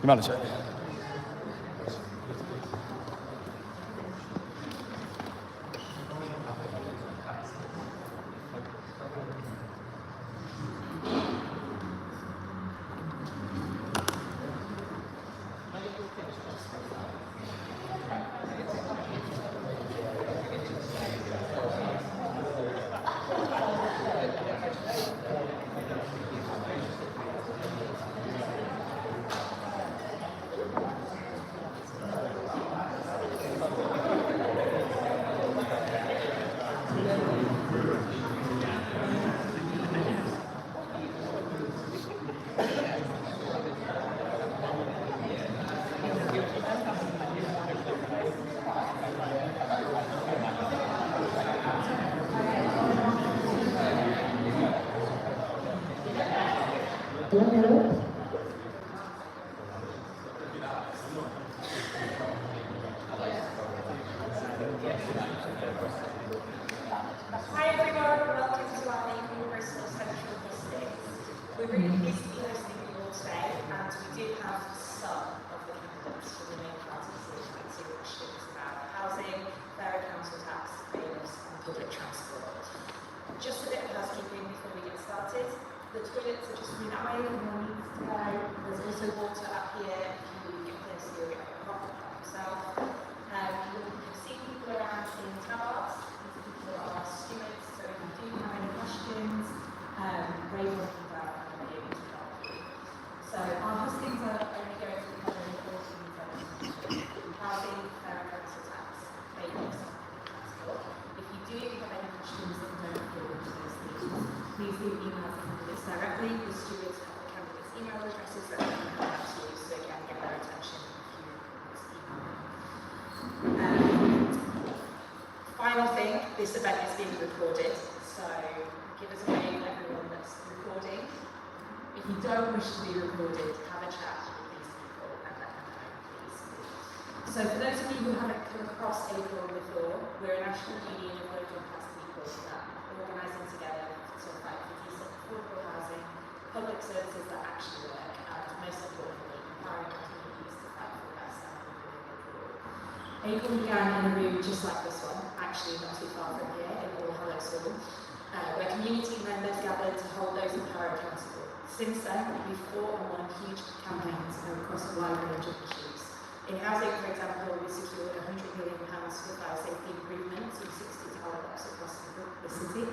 Manager. Hi everyone, welcome to our ACORN Bristol Central Hustings. We're really pleased to be hosting you all today, and we do have some of the candidates from the main parties to answer your questions about housing, borough council tax, bailiffs and public transport. Just a bit of housekeeping before we get started. The toilets are just through that way, and there's also water up here if you get thirsty or get a hot yourself. You can see people around in tabards. Our students, so if you do have any questions, raise your hand up and we'll be able to help you. So our hustings are only going to be covering 14 zones: housing, borough council tax, bailiffs, transport. If you do have any questions that you don't feel into those things, please do email the candidates directly. The stewards have the candidates' email addresses that they can come back to you so they can get their attention if you email them. Final thing, this event is being recorded, so give us a wave, everyone that's recording. If you don't wish to be recorded, have a chat with these people and let them know, please. So for those of you who haven't come across ACORN before, we're a national union of working class people that are organising together to fight for decent, affordable housing, public services that actually work, and most importantly, empowering communities to fight for the best standard of living abroad. ACORN began in a room just like this one, actually not too far from here in All Hallows Hall, where community members gathered to hold those in power accountable. Since then, we've fought and won huge campaigns across a wide range of issues. In housing, for example, we secured £100 million for fire safety improvements in 60 tower blocks across the city.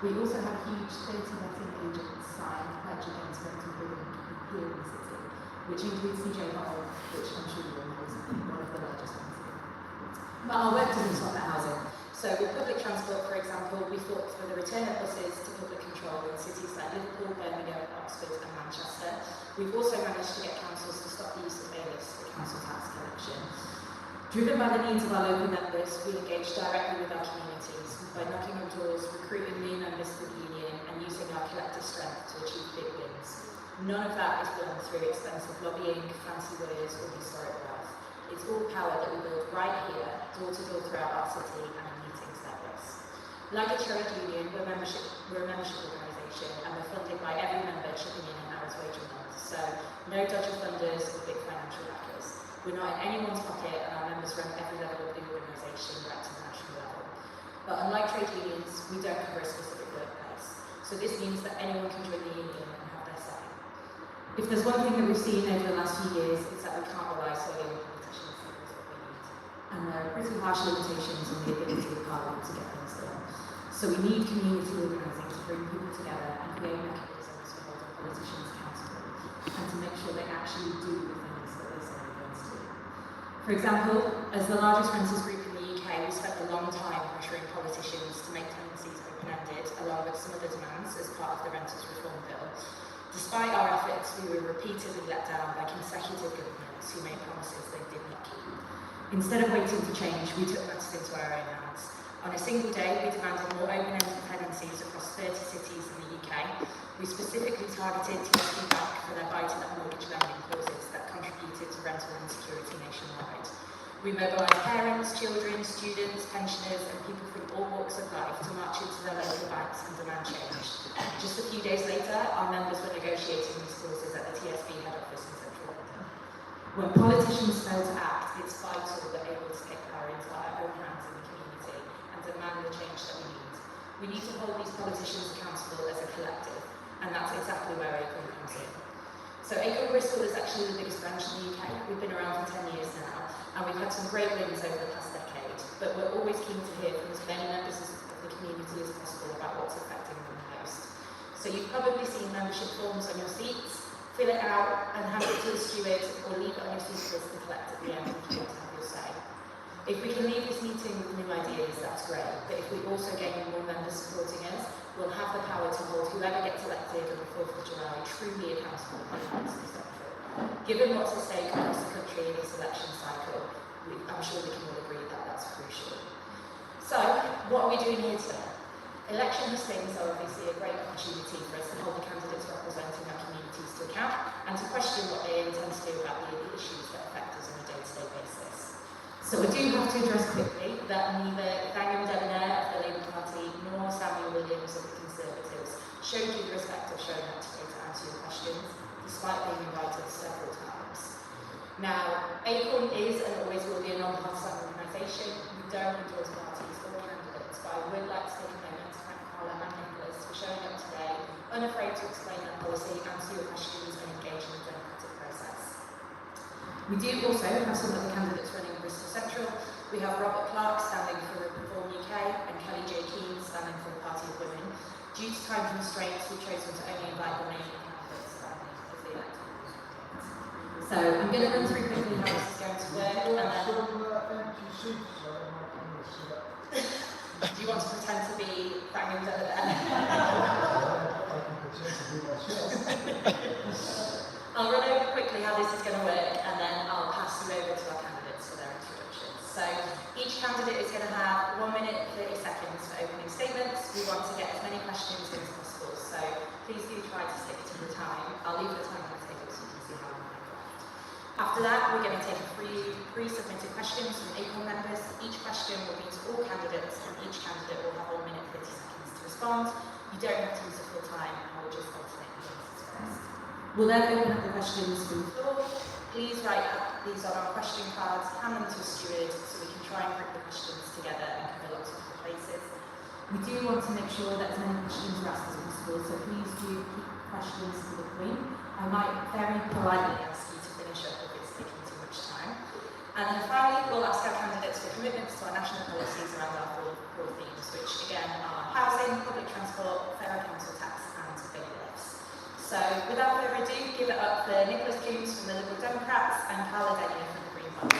We also had a huge 30 letting agents sign a pledge against rental bullying here in the city, which includes CJ Hall, which I'm sure you all know is one of the largest ones here. But our work doesn't stop at housing. So with public transport, for example, we fought for the return of buses to public control in cities like Liverpool, Birmingham, Oxford and Manchester. We've also managed to get councils to stop the use of bailiffs for council tax collection. Driven by the needs of our local members, we engage directly with our communities by knocking on doors, recruiting new members to the union and using our collective strength to achieve big wins. None of that is done through expensive lobbying, fancy lawyers or historic wealth. It's all power that we build right here, door to door throughout our city and in meetings like this. Like a trade union, we're a membership organisation and we're funded by every member chipping in an hour's wage a month. So no dodgy funders or big financial backers. We're not in anyone's pocket and our members run every level of the organisation right to the national level. But unlike trade unions, we don't cover a specific workplace. So this means that anyone can join the union and have their say. If there's one thing that we've seen over the last few years, it's that we can't rely solely on politicians to do what we need. And there are pretty harsh limitations on the ability of Parliament to get things done. So we need community organising to bring people together and create mechanisms for holding politicians accountable and to make sure they actually do the things that they say they're going to do. For example, as the largest renters group in the UK, we spent a long time pressuring politicians to make tenancies open-ended along with some other demands as part of the Renters Reform Bill. Despite our efforts, we were repeatedly let down by consecutive governments who made promises they did not keep. Instead of waiting for change, we took matters into our own hands. On a single day, we demanded more open-ended tenancies across 30 cities in the UK. We specifically targeted TSB Bank for their buy-to-let mortgage lending clauses that contributed to rental insecurity nationwide. We mobilised parents, children, students, pensioners and people from all walks of life to march into their local banks and demand change. Just a few days later, our members were negotiating these clauses at the TSB head office in central London. When politicians fail to act, it's vital that we're able to take power into our own hands in the community and demand the change that we need. We need to hold these politicians accountable as a collective, and that's exactly where ACORN comes in. So ACORN Bristol is actually the biggest branch in the UK. We've been around for 10 years now, and we've had some great wins over the past decade, but we're always keen to hear from as many members of the community as possible about what's affecting them most. So you've probably seen membership forms on your seats. Fill it out and hand it to the steward, or leave it on your seat list and collect at the end if you want to have your say. If we can leave this meeting with new ideas, that's great, but if we also gain more members supporting us, we'll have the power to hold whoever gets elected on the 4th of July truly accountable for the council. Given what's at stake across the country in this election cycle, I'm sure we can all agree that that's crucial. So, what are we doing here today? Election Hustings are obviously a great opportunity for us to hold the candidates representing our communities to account and to question what they intend to do about the issues that affect us on a day-to-day basis. So we do have to address quickly that neither Daniel Debonair of the Labour Party nor Samuel Williams of the Conservatives showed you the respect of showing up today to answer your questions, despite being invited several times. Now, ACORN is and always will be a non-partisan organisation. We don't endorse parties or candidates, but I would like to take a moment to thank Carla and Nicholas for showing up today, unafraid to explain their policy, answer your questions and engage in the democratic process. We do also have some other candidates running in Bristol Central. We have Robert Clark standing for Reform UK and Kelly J. Keane standing for the Party of Women. Due to time constraints, we've chosen to only invite the main candidates standing as the elected. So I'm going to run through quickly how this is going to work, and then do you want to pretend to be Daniel Debonair? I'll run over quickly how this is going to work, and then I'll pass you over to our candidates for their introductions. So each candidate is going to have 1 minute 30 seconds for opening statements. We want to get as many questions in as possible, so please do try to stick to the time. I'll leave the time on the table so you can see how long I've left. After that, we're going to take pre-submitted questions from ACORN members. Each question will be to all candidates, and each candidate will have 1 minute 30 seconds to respond. You don't have to use the full time, I will just alternate the answers first. We'll then open up the questions from the floor. Please write these on our question cards, hand them to a steward so we can try and group the questions together and cover lots of different places. We do want to make sure that as many questions are asked as possible, so please do keep questions to the point. I might very politely ask you to finish up if it's taking too much time. And then finally, we'll ask our candidates for commitments to our national policies around our four themes, which again are housing, public transport, fair council tax and big lifts. So without further ado, give it up for Nicholas Coombes from the Liberal Democrats and Carla from the Green Party.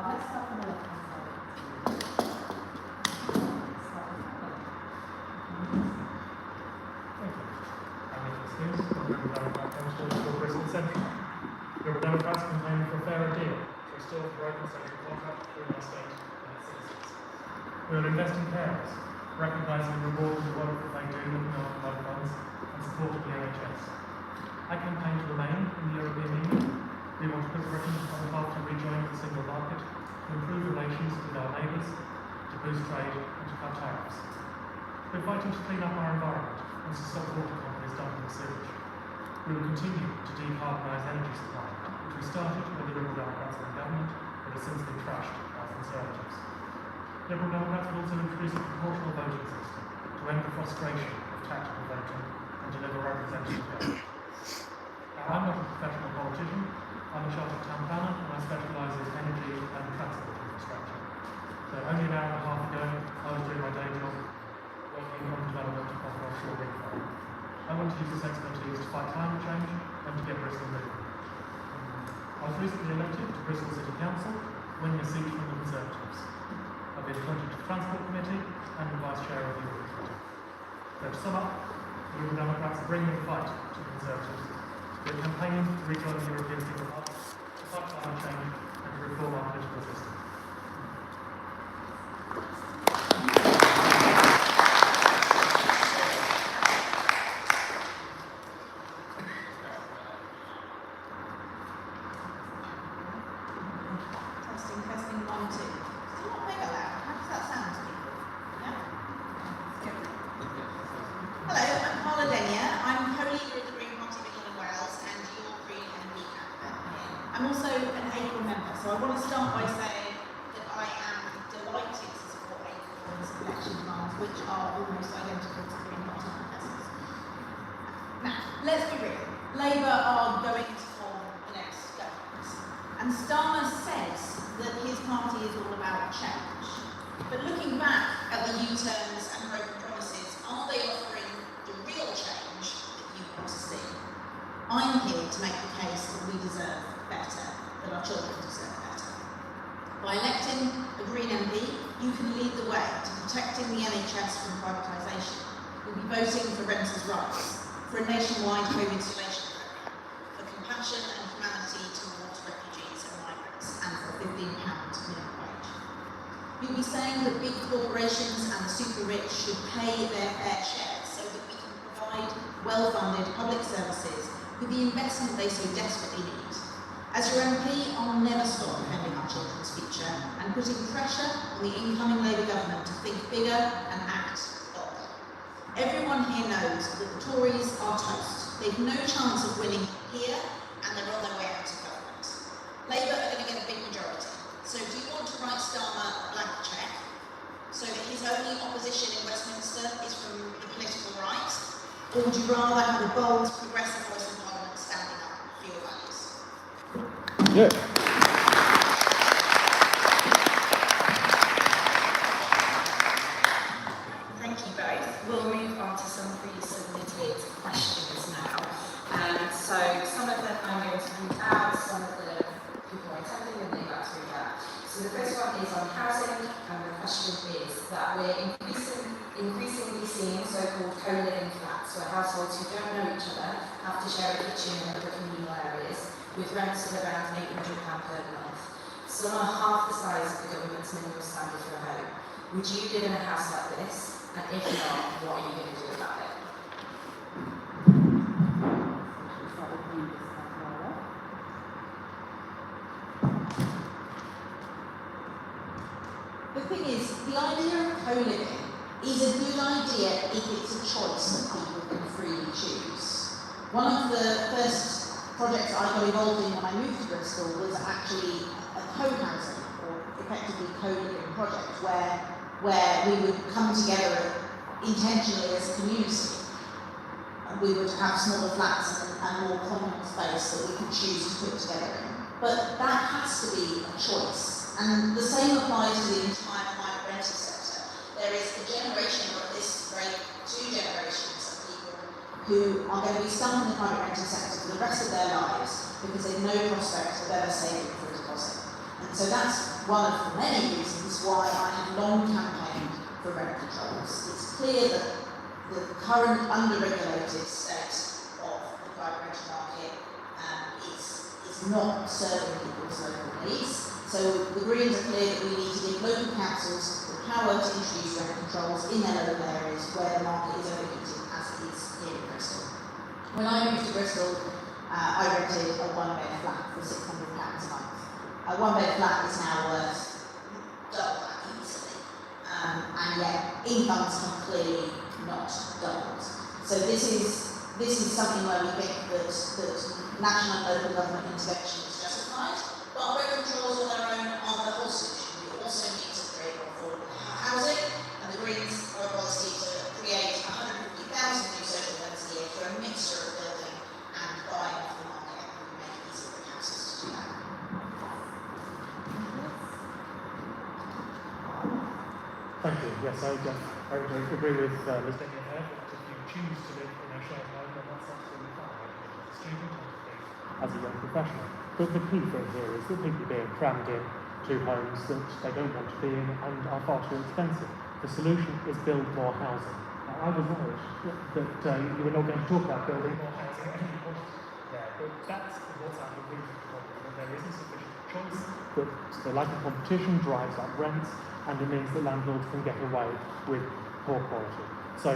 Let's start from the left-hand side. Thank you. I'm Nicholas Coombes from the Liberal Democrat Council for Bristol Central. Liberal Democrats campaign for a fairer deal to restore the broken social contract between our state and its citizens. We will invest in carers, recognising and rewarding the work that they do looking after loved ones and supporting the NHS. I campaign to remain in the European Union. We want to put Britain on the path to rejoin the single market, to improve relations with our neighbours, to boost trade and to cut tariffs. We're fighting to clean up our environment and to stop water companies dumping sewage. We will continue to decarbonise energy supply, which we started when the Liberal Democrats were in government, but has since been trashed by the Conservatives. Liberal Democrats will also introduce a proportional voting system to end the frustration of tactical voting and deliver representative voting. Now, I'm not a professional politician. I'm a chartered town planner and I specialise in energy and transport infrastructure. So only an hour and a half ago, I was doing my day job working on the development of our offshore wind farm. I want to use this expertise to fight climate change and to get Bristol moving. I was recently elected to Bristol City Council, winning a seat from the Conservatives. I've been appointed to the Transport Committee and the Vice Chair of the Audit Committee. So to sum up, the Liberal Democrats are bringing the fight to the Conservatives. We're campaigning to rejoin the European single market, to fight climate change and to reform our political system. Testing, 1, 2. Still not mega loud. How does that sound? I'm also an ACORN member, so I want to start by saying that I am delighted to support ACORN's election demands, which are almost identical to green party manifestos. Now, let's be real. Labour are going to form the next government, and Starmer says that his party is all about change. But looking back at the U-turns and broken promises, are they offering the real change that you want to see? I'm here to make the case that we deserve better, that our children deserve better. By electing a Green MP, you can lead the way to protecting the NHS from privatisation. You'll be voting for renters' rights, for a nationwide home installation programme, for compassion and humanity towards refugees and migrants, and for a £15 minimum wage. You'll be saying that big corporations and the super rich should pay their fair share so that we can provide well-funded public services with the investment they so desperately need. As your MP, I'll never stop defending our children's future and putting pressure on the incoming Labour government to think bigger and act bolder. Everyone here knows that the Tories are toast. They've no chance of winning here, and they're on their way out of government. Labour are going to get a big majority. So do you want to write Starmer a blank cheque so that his only opposition in Westminster is from the political right? Or would you rather have a bold, progressive voice in Parliament standing up for your values? Yeah. Thank you both. We'll move on to some pre-submitted questions now. So some of them I'm going to read out, some of the people are attending and they'd like to read out. So the first one is on housing, and the question is that we're increasingly seeing so-called co-living flats where households who don't know each other have to share a kitchen in other communal areas with rents of around £800 per month. Some are half the size of the government's minimum standard for a home. Would you live in a house like this? And if not, what are you going to do about it? The thing is, the idea of co-living is a good idea if it's a choice that people can freely choose. One of the first projects I got involved in when I moved to Bristol was actually a co-housing, or effectively co-living project, where we would come together intentionally as a community. We would have smaller flats and more common space that we could choose to put together in. But that has to be a choice. And the same applies to the entire private rental sector. There is a generation, or at this rate, 2 generations of people who are going to be stuck in the private rental sector for the rest of their lives because there's no prospect of ever saving for a deposit. And so that's one of the many reasons why I have long campaigned for rent controls. It's clear that the current under-regulated state of the private rental market is not serving people's local needs. So the Greens are clear that we need to give local councils the power to introduce rent controls in their local areas where the market is overheating, as it is here in Bristol. When I moved to Bristol, I rented a 1-bed flat for £600 a month. A 1-bed flat is now worth double that easily, and yet incomes have clearly not doubled. So this is something where we think that national and local government intervention is justified. But rent controls on their own are the whole solution. We also need to create more affordable housing, and the Greens are a policy to create 150,000 new social homes a year through a mixture of building and buying off the market, and we make it easier for councils to do that. Thank you. Yes, I would agree with Ms. Daniel there that if you choose to live in a shared home, then that's absolutely fine. As a student, as a young professional. But the key thing here is that people are being crammed in to homes that they don't want to be in and are far too expensive. The solution is build more housing. Now, I was worried that you were not going to talk about building more housing at any point there, but that's what's at the root of the problem, that there isn't sufficient choice, that the lack of competition drives up rents, and it means that landlords can get away with poor quality. So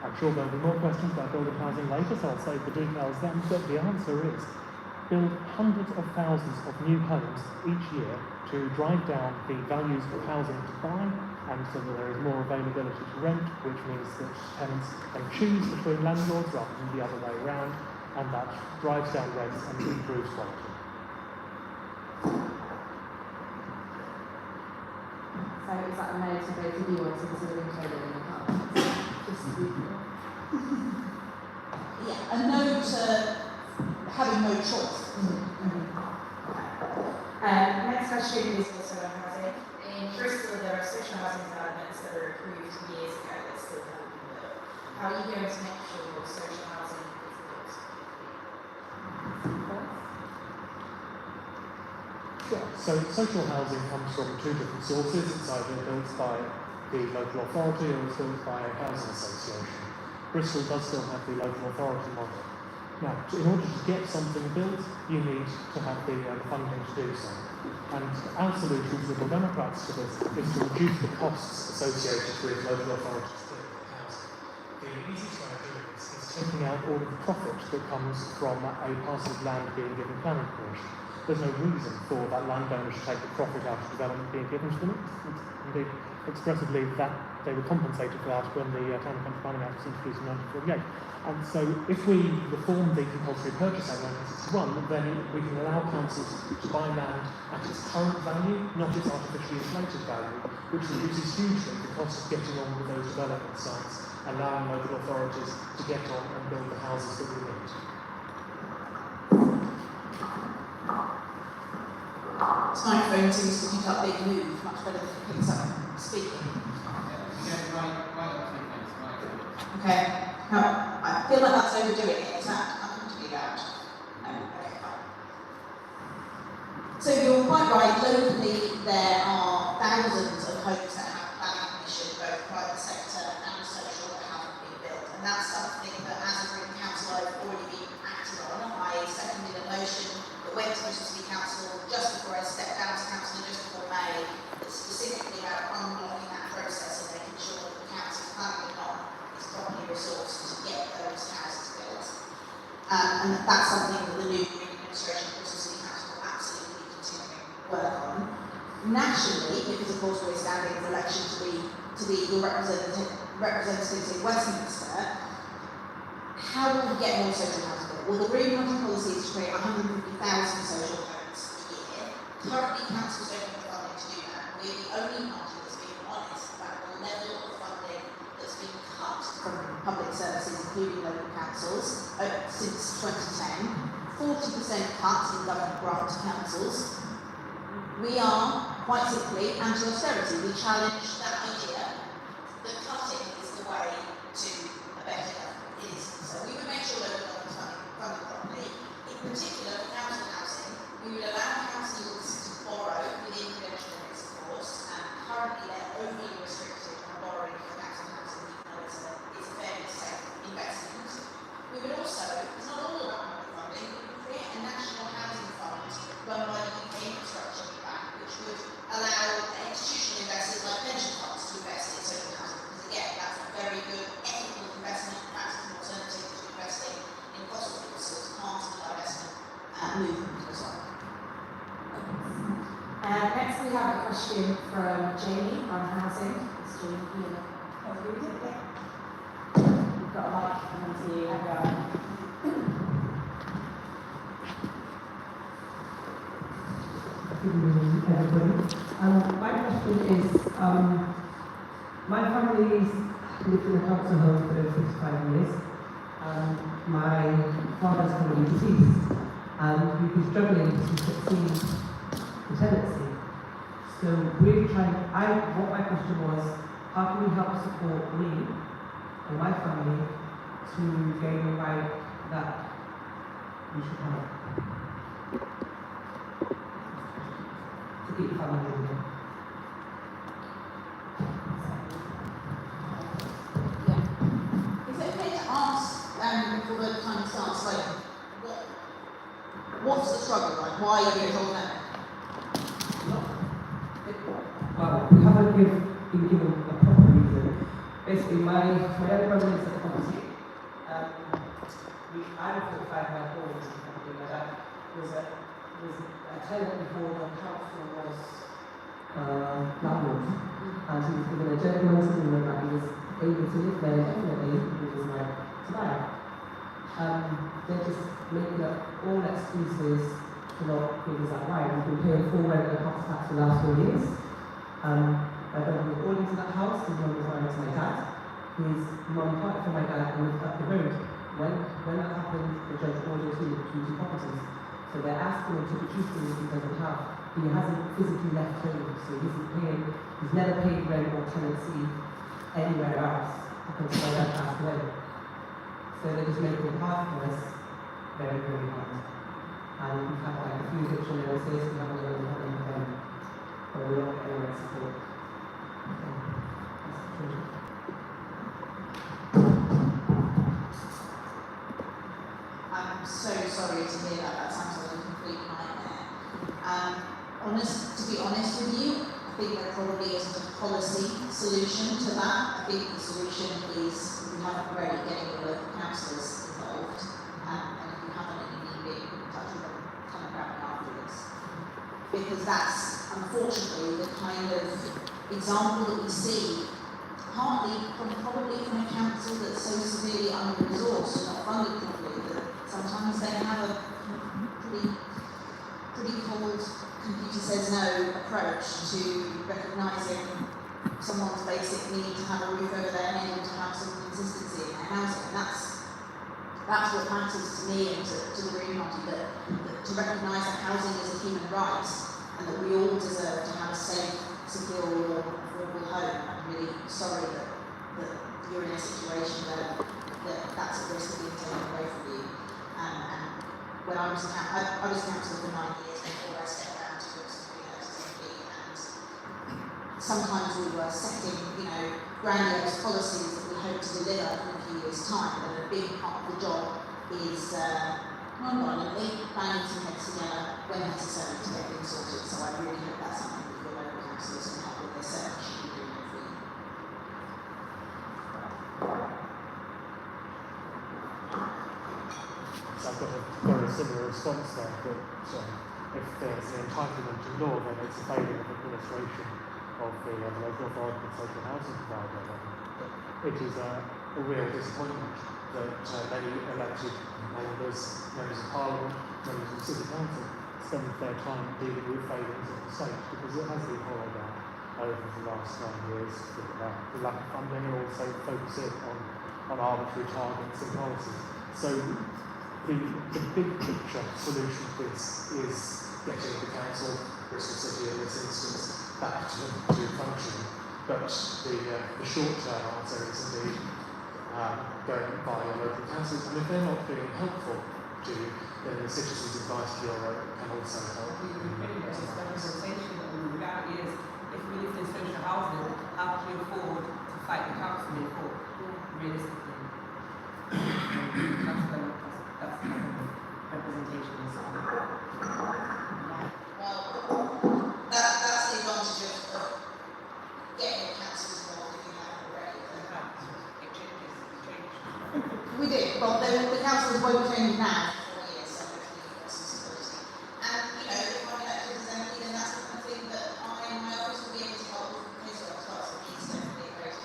I'm sure there'll be more questions about building housing later, so I'll save the details then, but the answer is build hundreds of thousands of new homes each year to drive down the values of housing to buy, and so that there is more availability to rent, which means that tenants can choose between landlords rather than the other way around, and that drives down rents and improves quality. So is that a no to both of you or to consider including in the car? Just Yeah, a no to having no choice. Next question is also on housing. In Bristol, there are social housing developments that were approved years ago that still haven't been built. How are you going to make sure social housing is built? Sure. So social housing comes from two different sources. It's either built by the local authority or it's built by a housing association. Bristol does still have the local authority model. Now, in order to get something built, you need to have the funding to do so. And our solution as Liberal Democrats to this is to reduce the costs associated with local authorities building housing. The easiest way of doing this is taking out all of the profit that comes from a parcel of land being given planning permission. There's no reason for that landowner to take the profit out of development being given to them. Indeed, expressively that they were compensated for that when the Town and Country Planning Act was introduced in 1948. And so if we reform the compulsory purchase act 1961, then we can allow councils to buy land at its current value, not its artificially inflated value, which reduces hugely the cost of getting on with those development sites, allowing local authorities to get on and build the houses that we need. This microphone seems to pick up big move much better than it picks up speaking. Okay. Now, I feel like that's overdoing it. Is that uncomfortably loud? No. Okay, fine. So you're quite right. Locally, there are thousands of homes that have planning permission, both private sector and social, that haven't been built. And that's something that, as a Britain Council, I've already been acting on. I seconded a motion that went to Bristol City Council just before I stepped down as councillor, just before May, that's specifically about unblocking that process and making sure that the council planning on is properly resourced to get those houses built. And that's something that the new administration of Bristol City Council will absolutely continue to work on. Nationally, because of course we're standing for election to be your representatives in Westminster, how will we get more social housing built? Well, the Green Housing policy is to create 150,000 social homes a year. Currently, councils don't have the funding to do that. We're the only party that's being honest about the level of funding that's been cut from public services, including local councils, since 2010. 40% cut in government grant to councils. We are, quite simply, anti-austerity. We challenge that idea that cutting is the way to a better government. It is. So we would make sure local governments funded properly. In particular, for council housing, we would allow councils to borrow within credential limits, of course, and currently they're overly restricted on borrowing for council housing, even though it's a fairly safe investment. We would also, it's not all about public funding, we would create a national housing fund run by the UK Infrastructure Bank, which would allow institutional investors like pension funds to invest in social housing, because again, that's a very good ethical investment, perhaps an alternative to investing in fossil fuels, so it's part of the divestment movement as well. Next we have a question from Jamie on housing. It's Jamie here. We've got a mic coming to you. Good evening, everybody. My question is, my family's lived in a council home for 55 years. My father's currently deceased, and we've been struggling to succeed the tenancy. So we're trying, what my question was, how can we help support me and my family to gain the right that we should have? To keep the family moving. Is it okay to ask, before the time starts, like, what's the struggle? Like, why are you being told no? Well, we haven't been given a proper reason. Basically, my other brother is a property. I'm 45 years old, and my dad was a tenant before the council was landlord. And he was given a gentleman's agreement that he was able to live there definitely, which was like to buy. They're just making up all excuses to not give us that right. We've been paying full rent and property tax for the last 4 years. I've done recordings in that house. His mum was married to my dad. His mum parted from my dad and lived up the road. When that happened, the judge ordered him to two properties. So they're asking him to produce things he doesn't have. He hasn't physically left home, so he's never paid rent or tenancy anywhere else because my dad passed away. So they're just making it hard for us, very, very hard. And we've had like a few eviction notices, we haven't really had any of them, but we're not getting any support. So, that's the truth. I'm so sorry to hear that. That sounds like a complete nightmare. To be honest with you, I think there probably isn't a policy solution to that. I think the solution is if you haven't already getting your local councillors involved, and if you haven't and you need being in touch with them, come and grab me afterwards. Because that's unfortunately the kind of example that we see, partly probably from a council that's so severely under-resourced and not funded properly that sometimes they have a pretty cold computer says no approach to recognising someone's basic need to have a roof over their head and to have some consistency in their housing. And that's what matters to me and to the Green Party, that to recognise that housing is a human right and that we all deserve to have a safe, secure, warm, affordable home. I'm really sorry that you're in a situation where that's a risk of being taken away from you. And when I was councillor for 9 years before I stepped down to being an MP, and sometimes we were setting, grandiose policies that we hope to deliver in a few years' time, but a big part of the job is non-violently banging some heads together when necessary to get things sorted. So I really hope that's something that your local councillors can help with. They certainly should be doing it for you. So I've got a similar response there, that if there's an entitlement in law, then it's a failure of administration of the local authority and social housing provider. It is a real disappointment that many elected members of Parliament, members of the City Council, spend their time dealing with failings of the state, because it has been hollowed out over the last 9 years with the lack of funding and also focusing on arbitrary targets and policies. So the big picture solution to this is getting the council, Bristol City in this instance, back to functioning. But the short-term answer is indeed going by your local councils, and if they're not being helpful to you, then the citizens' advice bureau can also help. We really raise representation, and the reality is, if we live in social housing, how can we afford to fight the council in court, realistically? That's the representation is on. Well, that's the advantage of getting your council involved if you haven't already. It changes. We do. Well, the councils won't change now for 4 years, so hopefully you've got some stability. And, if I'm elected as MP, then that's the kind of thing that I and my office will be able to help with the case work as well, so please definitely a great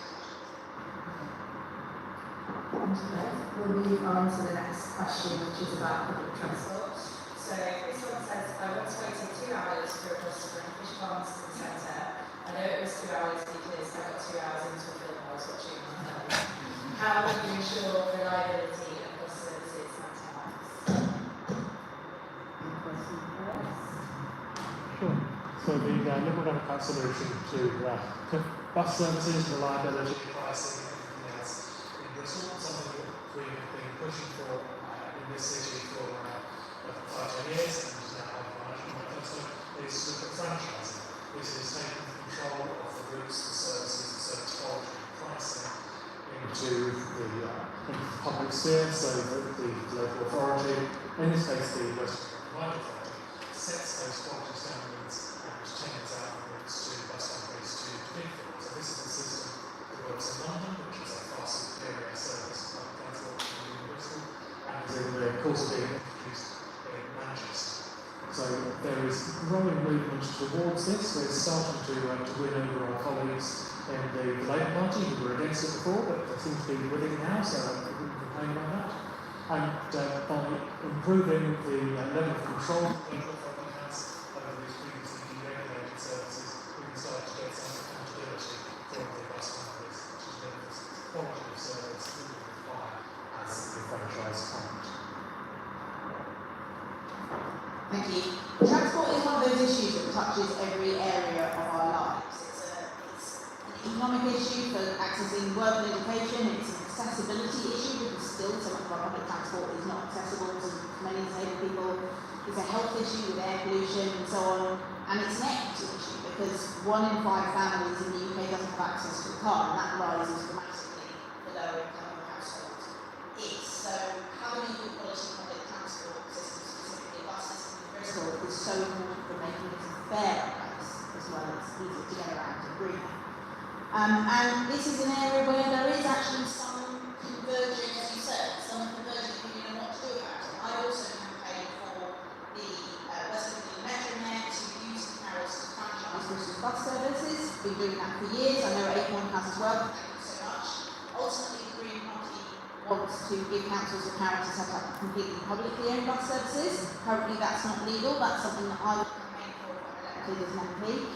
We'll move on to the next question, which is about public transport. So this one says, I once waited 2 hours for a bus to bring fish farms to the centre. I know it was 2 hours because I got 2 hours into a film I was watching on my phone. How will you ensure reliability of bus services at times? Sure. So the Liberal Democrat solution to bus services, reliability, pricing, and everything else in Bristol, something that we have been pushing for in this city for 5-10 years, and now have management by Council, is to look at franchising. This is taking control of the routes, the services, the service quality, and pricing into the public sphere, so that the local authority, in this case the West Provider Authority, sets those quality standards and changes out the routes to bus companies to bid for. So this is a system that works in London, which is a far superior service to public transport in Bristol, and is in the course of being introduced in Manchester. So there is growing movement towards this. We're starting to win over our colleagues in the Labour Party who were against it before, but they seem to be winning now, so I wouldn't complain about that. And by improving the level of control that the local authority has over these previously deregulated services, we can start to get some accountability Thank you. Transport is one of those issues that touches every area of our lives. It's an economic issue for accessing work and education. It's an accessibility issue because still so much of our public transport is not accessible to many disabled people. It's a health issue with air pollution and so on. And it's an equity issue because 1 in 5 families in the UK doesn't have access to a car, and that rises dramatically for lower income households. So having a good quality public transport system, specifically bus system in Bristol, is so important for making it a fairer place as well as easier to get around and greener. And this is an area where there is actually some converging, as you said, some converging opinion on what to do about it. I also campaigned for the West Midlands Metronet to use the carers to franchise Bristol's bus services. Been doing that for years. I know ACORN has as well. Thank you so much. Ultimately, the Green Party wants to give councils the power to set up completely publicly owned bus services. Currently, that's not legal. That's something that I would campaign for if I'm elected as an MP.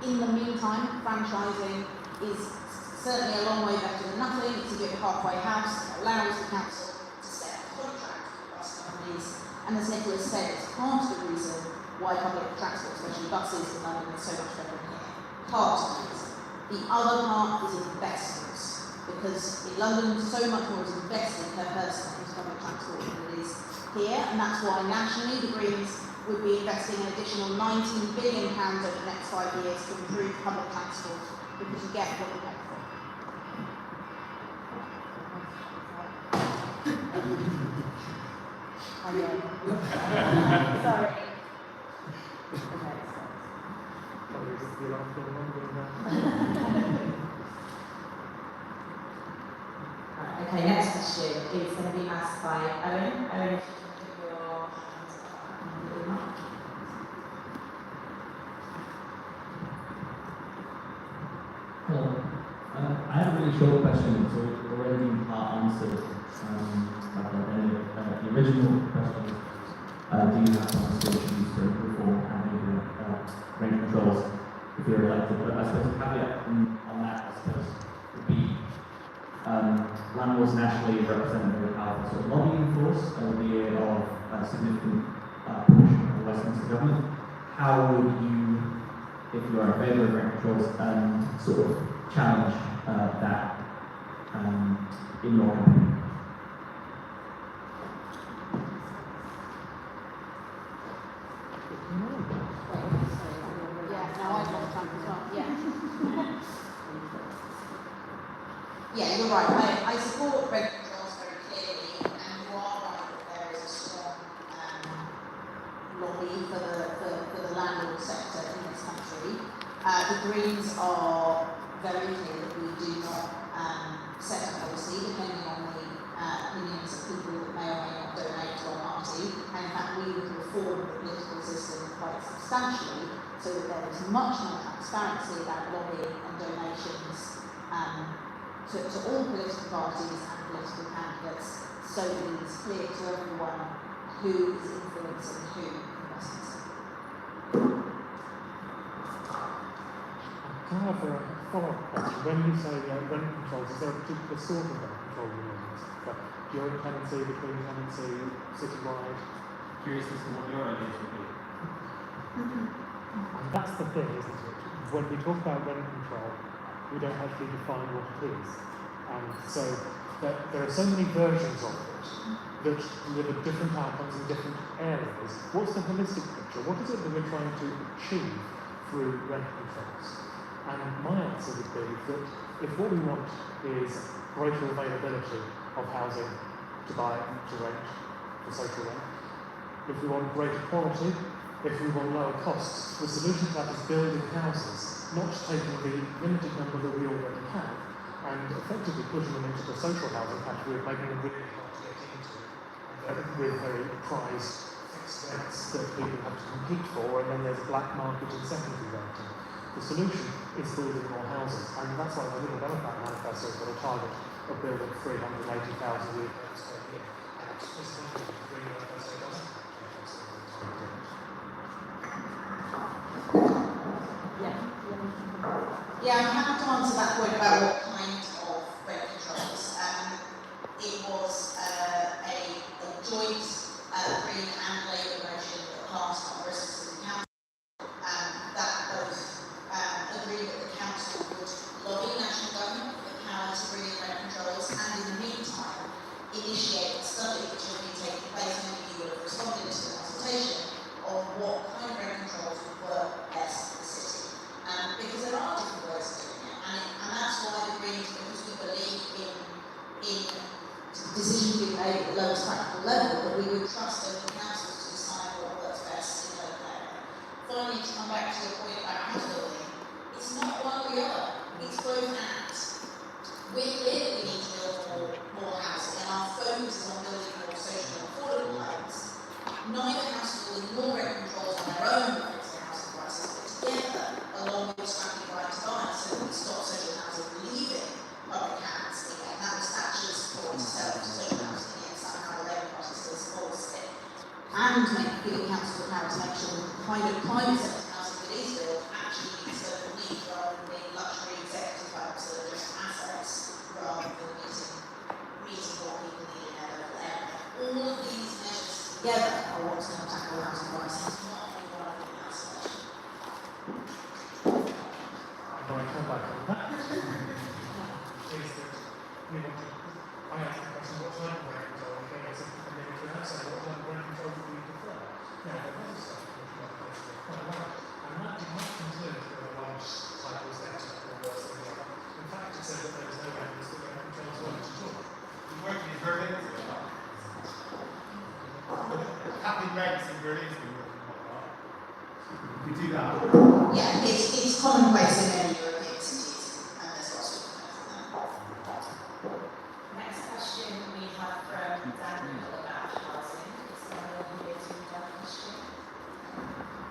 In the meantime, franchising is certainly a long way better than nothing. It's a bit of a halfway house. It allows the council to set a contract with bus companies. And as Nicholas said, it's part of the reason why public transport, especially buses in London, is so much better than here. Part of the reason. The other part is investments. Because in London, so much more is invested per person into public transport than it is here. And that's why nationally the Greens would be investing an additional £19 billion over the next 5 years to improve public transport, because you get what you pay for. Sorry. Probably just be like the one Okay, next question is going to be asked by Owen. Owen, if you can put your hand up. Hello. I have a really short question. It's already been part answered. The original question was, do you have some solutions to reform having rent controls if you're elected? But I suppose the caveat on that, I suppose, would be landlords nationally represent a very powerful sort of lobbying force, albeit of a significant portion of the Westminster government. How would you, if you are in favour of rent controls, sort of challenge that in your campaign? Yeah, you're right. I support rent controls very clearly, and you are right that there is a strong lobby for the landlord sector in this country. The Greens are very clear that we do not set a policy depending on the opinions of people that may or may not donate to our party. And in fact, we would reform the political system quite substantially so that there is much more transparency about lobbying and donations to all political parties and political candidates, so that it is clear to everyone who is influencing who investments. Can I have a follow-up question? When you say rent controls, is there a particular sort of rent control you mean? Like during tenancy, between tenancy, citywide? Curious as to what your ideas would be. And that's the thing, isn't it? When we talk about rent control, we don't actually define what it is. And so there are so many versions of it that deliver different outcomes in different areas. What's the holistic picture? What is it that we're trying to achieve through rent controls? And my answer would be that if what we want is greater availability of housing to buy, to rent, for social rent, if we want greater quality, if we want lower costs, the solution to that is building houses, not taking the limited number that we already have and effectively putting them into the social housing category, making them really hard to get into with very prized fixed rents that people have to compete for, and then there's a black market in secondary renting. The solution is building more houses, and that's why the Liberal Democrat manifesto has got a target of building 380,000 new homes per year. And it's just not the Green Manifesto doesn't. Yeah, I'm happy to answer that point about what kind of rent controls. It was a joint Green and Labour motion that passed on Bristol City Council, that both agreed that the council would lobby national government for the power to bring in rent controls, and in the meantime initiate a study which has been taking place, many of you would have responded to the consultation, on what kind of rent controls would work best for the city. Because there are different ways of doing it, and that's why the Greens, because we believe in decisions being made at the lowest practical level, that we would trust local councils to decide what works best in local area. Finally, to come back to your point about house building, it's not one or the other, it's both and. We're clear that we need to build more housing, and our focus is on building more social and affordable homes. Neither house building nor rent controls on their own raise the housing prices, but together, along with strategic right to buy, so that we stop social housing leaving public hands again. That was Thatcher's support to sell social housing again, somehow the Labour Party still supports it. And giving council the power to make sure that the kind of climate sensitive housing that is built actually meets local needs rather than being luxury executive homes that are just assets rather than meeting what people need in their local area. All of these measures together are what's going to tackle housing crisis, not only one of them in isolation. I'm going to come back on that. Is that we want to, I asked the question, what type of rent control? Okay, it's something from the outside, what type of rent control do we prefer? Now, there was stuff which might actually quite well, and that did not concern whether large cycles better or worse than the other. In fact, it said that there was no evidence that rent controls weren't at all. You work in Berlin, happy rents in Berlin has been working quite hard. We do that. Yeah, it's commonplace in many European cities, and there's lots of Next question we have from Daniel about housing. Is there anyone here to read that question?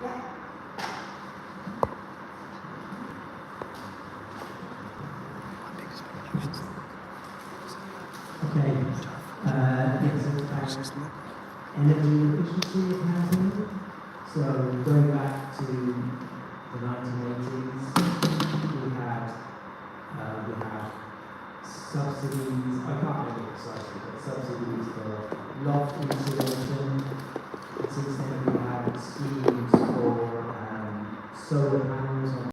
Yeah. Okay, it's about energy efficiency of housing. So going back to the 1980s, we had subsidies, I can't remember precisely, but subsidies for loft insulation. Since then we had schemes for solar panels